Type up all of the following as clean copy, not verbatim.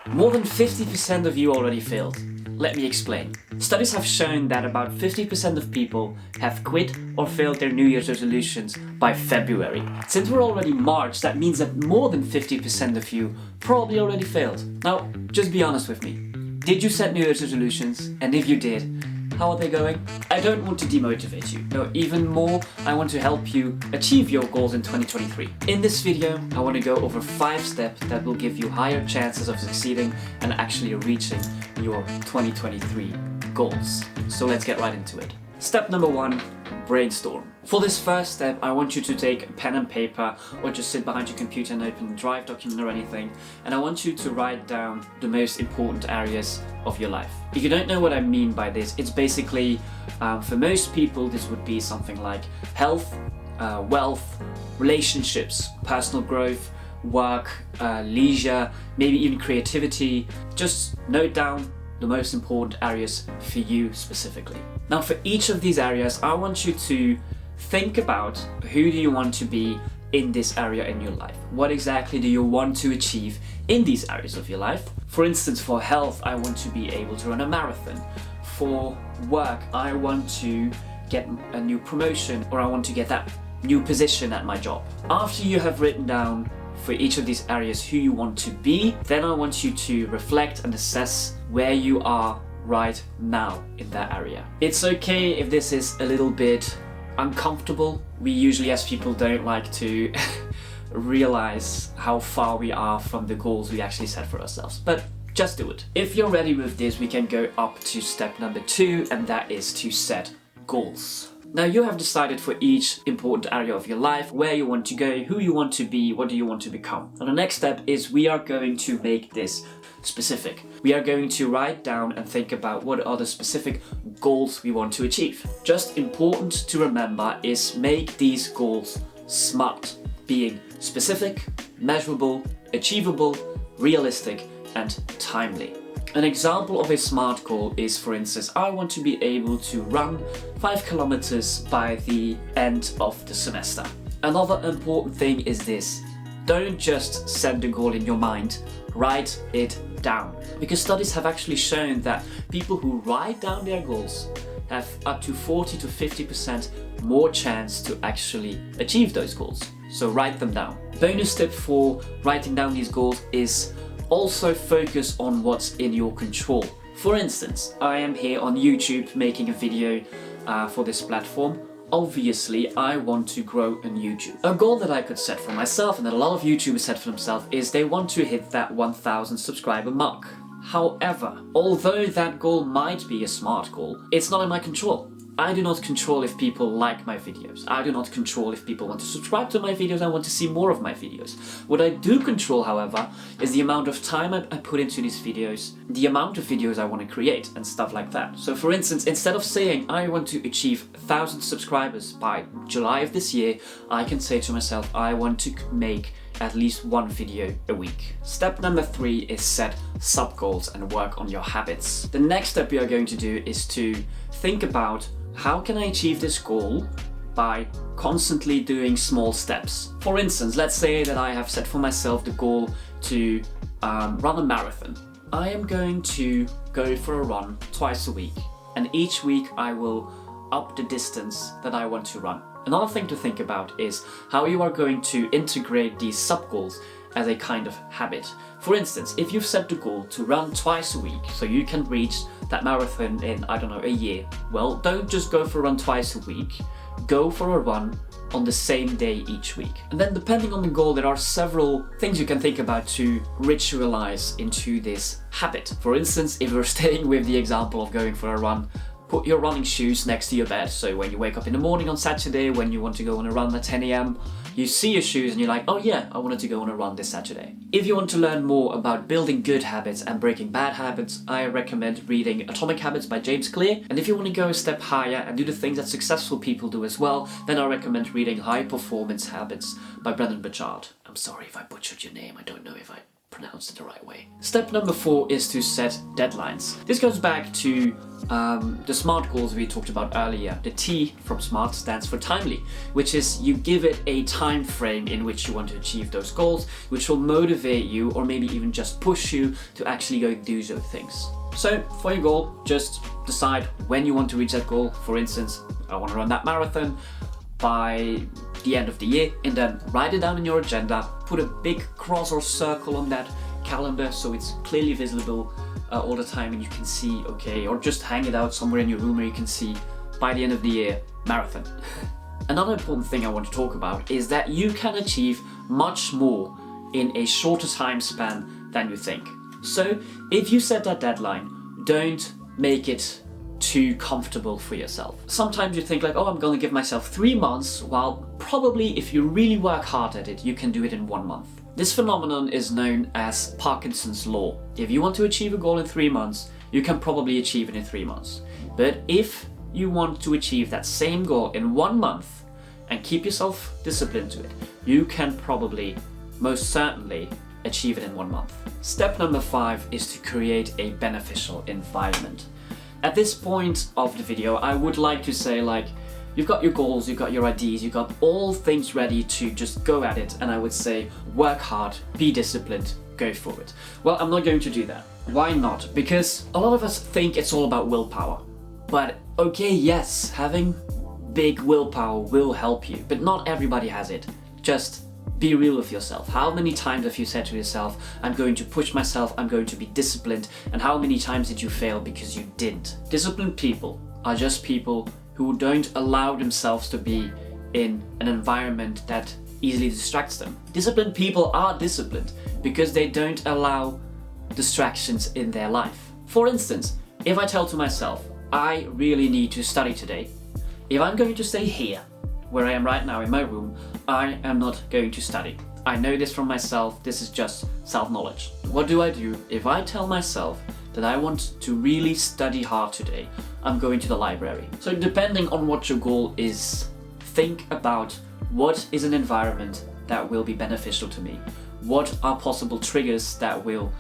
More than 50% of you already failed. Let me explain. Studies have shown that about 50% of people have quit or failed their New Year's resolutions by February. Since we're already March, that means that more than 50% of you probably already failed. Now, just be honest with me. Did you set New Year's resolutions? And if you did, how are they going? I don't want to demotivate you. No, even more, I want to help you achieve your goals in 2023. In this video, I want to go over 5 steps that will give you higher chances of succeeding and actually reaching your 2023 goals. So let's get right into it. Step number 1, brainstorm. For this first step, I want you to take a pen and paper or just sit behind your computer and open a Drive document or anything, and I want you to write down the most important areas of your life. If you don't know what I mean by this, it's basically, for most people, this would be something like health, wealth, relationships, personal growth, work, leisure, maybe even creativity. Just note down the most important areas for you specifically. Now, for each of these areas, I want you to think about who do you want to be in this area in your life? What exactly do you want to achieve in these areas of your life? For instance, for health, I want to be able to run a marathon. For work, I want to get a new promotion, or I want to get that new position at my job. After you have written down for each of these areas who you want to be, then I want you to reflect and assess where you are right now in that area. It's okay if this is a little bit uncomfortable. We usually as people don't like to realize how far we are from the goals we actually set for ourselves, but just do it. If you're ready with this, we can go up to step number 2, and that is to set goals. Now you have decided for each important area of your life where you want to go, who you want to be, what do you want to become. And the next step is we are going to make this specific. We are going to write down and think about what are the specific goals we want to achieve. Just important to remember is make these goals SMART, being specific, measurable, achievable, realistic, and timely. An example of a SMART goal is, for instance, I want to be able to run 5 kilometers by the end of the semester. Another important thing is this: don't just set the goal in your mind, write it down. Because studies have actually shown that people who write down their goals have up to 40 to 50% more chance to actually achieve those goals. So write them down. Bonus tip for writing down these goals is also focus on what's in your control. For instance, I am here on YouTube making a video for this platform. Obviously, I want to grow on YouTube. A goal that I could set for myself, and that a lot of YouTubers set for themselves, is they want to hit that 1,000 subscriber mark. However, although that goal might be a SMART goal, it's not in my control. I do not control if people like my videos. I do not control if people want to subscribe to my videos and want to see more of my videos. What I do control, however, is the amount of time I put into these videos, the amount of videos I want to create, and stuff like that. So for instance, instead of saying I want to achieve 1,000 subscribers by July of this year, I can say to myself, I want to make at least 1 video a week. Step number 3 is set sub-goals and work on your habits. The next step we are going to do is to think about how can I achieve this goal by constantly doing small steps. For instance, let's say that I have set for myself the goal to run a marathon. I am going to go for a run twice a week, and each week I will up the distance that I want to run. Another thing to think about is how you are going to integrate these sub-goals as a kind of habit. For instance, if you've set the goal to run twice a week so you can reach that marathon in, I don't know, a year, well, don't just go for a run twice a week, go for a run on the same day each week. And then depending on the goal, there are several things you can think about to ritualize into this habit. For instance, if we're staying with the example of going for a run, put your running shoes next to your bed, so when you wake up in the morning on Saturday, when you want to go on a run at 10 a.m, you see your shoes and you're like, oh yeah, I wanted to go on a run this Saturday. If you want to learn more about building good habits and breaking bad habits, I recommend reading Atomic Habits by James Clear. And if you want to go a step higher and do the things that successful people do as well, then I recommend reading High Performance Habits by Brendon Burchard. I'm sorry if I butchered your name, I don't know if I pronounced it the right way. Step number 4 is to set deadlines. This goes back to the SMART goals we talked about earlier. The T from SMART stands for timely, which is you give it a time frame in which you want to achieve those goals, which will motivate you or maybe even just push you to actually go do those things. So for your goal, just decide when you want to reach that goal. For instance, I want to run that marathon by the end of the year, and then write it down in your agenda, put a big cross or circle on that calendar so it's clearly visible all the time and you can see, okay, or just hang it out somewhere in your room where you can see by the end of the year, marathon. Another important thing I want to talk about is that you can achieve much more in a shorter time span than you think. So if you set that deadline, don't make it too comfortable for yourself. Sometimes you think like, oh, I'm gonna give myself 3 months, while probably if you really work hard at it, you can do it in 1 month. This phenomenon is known as Parkinson's law. If you want to achieve a goal in 3 months, you can probably achieve it in 3 months. But if you want to achieve that same goal in 1 month and keep yourself disciplined to it, you can probably, most certainly, achieve it in 1 month. Step number 5 is to create a beneficial environment. At this point of the video, I would like to say, like, you've got your goals, you've got your ideas, you've got all things ready to just go at it, and I would say work hard, be disciplined, go for it. Well, I'm not going to do that. Why not? Because a lot of us think it's all about willpower. But okay, yes, having big willpower will help you, but not everybody has it. Just be real with yourself. How many times have you said to yourself, I'm going to push myself, I'm going to be disciplined, and how many times did you fail because you didn't? Disciplined people are just people who don't allow themselves to be in an environment that easily distracts them. Disciplined people are disciplined because they don't allow distractions in their life. For instance, if I tell to myself, I really need to study today, if I'm going to stay here, where I am right now in my room, I am not going to study. I know this from myself, this is just self-knowledge. What do I do if I tell myself that I want to really study hard today? I'm going to the library. So depending on what your goal is, think about what is an environment that will be beneficial to me? What are possible triggers that will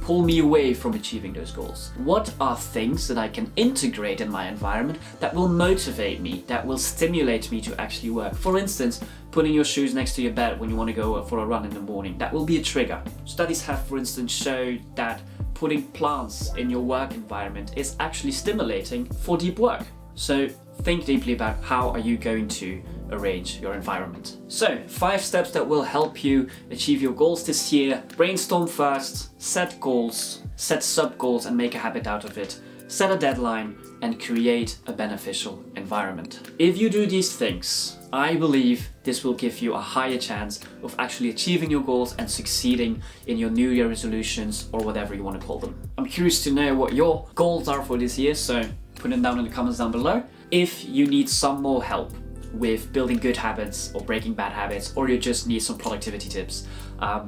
pull me away from achieving those goals? What are things that I can integrate in my environment that will motivate me, that will stimulate me to actually work? For instance, putting your shoes next to your bed when you want to go for a run in the morning, that will be a trigger. Studies have, for instance, showed that putting plants in your work environment is actually stimulating for deep work. So think deeply about how are you going to arrange your environment. So 5 steps that will help you achieve your goals this year. Brainstorm first, set goals, set sub-goals and make a habit out of it. Set a deadline and create a beneficial environment. If you do these things, I believe this will give you a higher chance of actually achieving your goals and succeeding in your New Year resolutions or whatever you want to call them. I'm curious to know what your goals are for this year, so put them down in the comments down below. If you need some more help with building good habits or breaking bad habits, or you just need some productivity tips,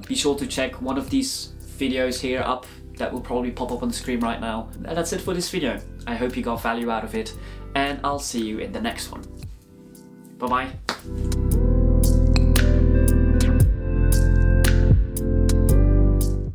be sure to check one of these videos here up that will probably pop up on the screen right now. And that's it for this video. I hope you got value out of it, and I'll see you in the next one. Bye bye.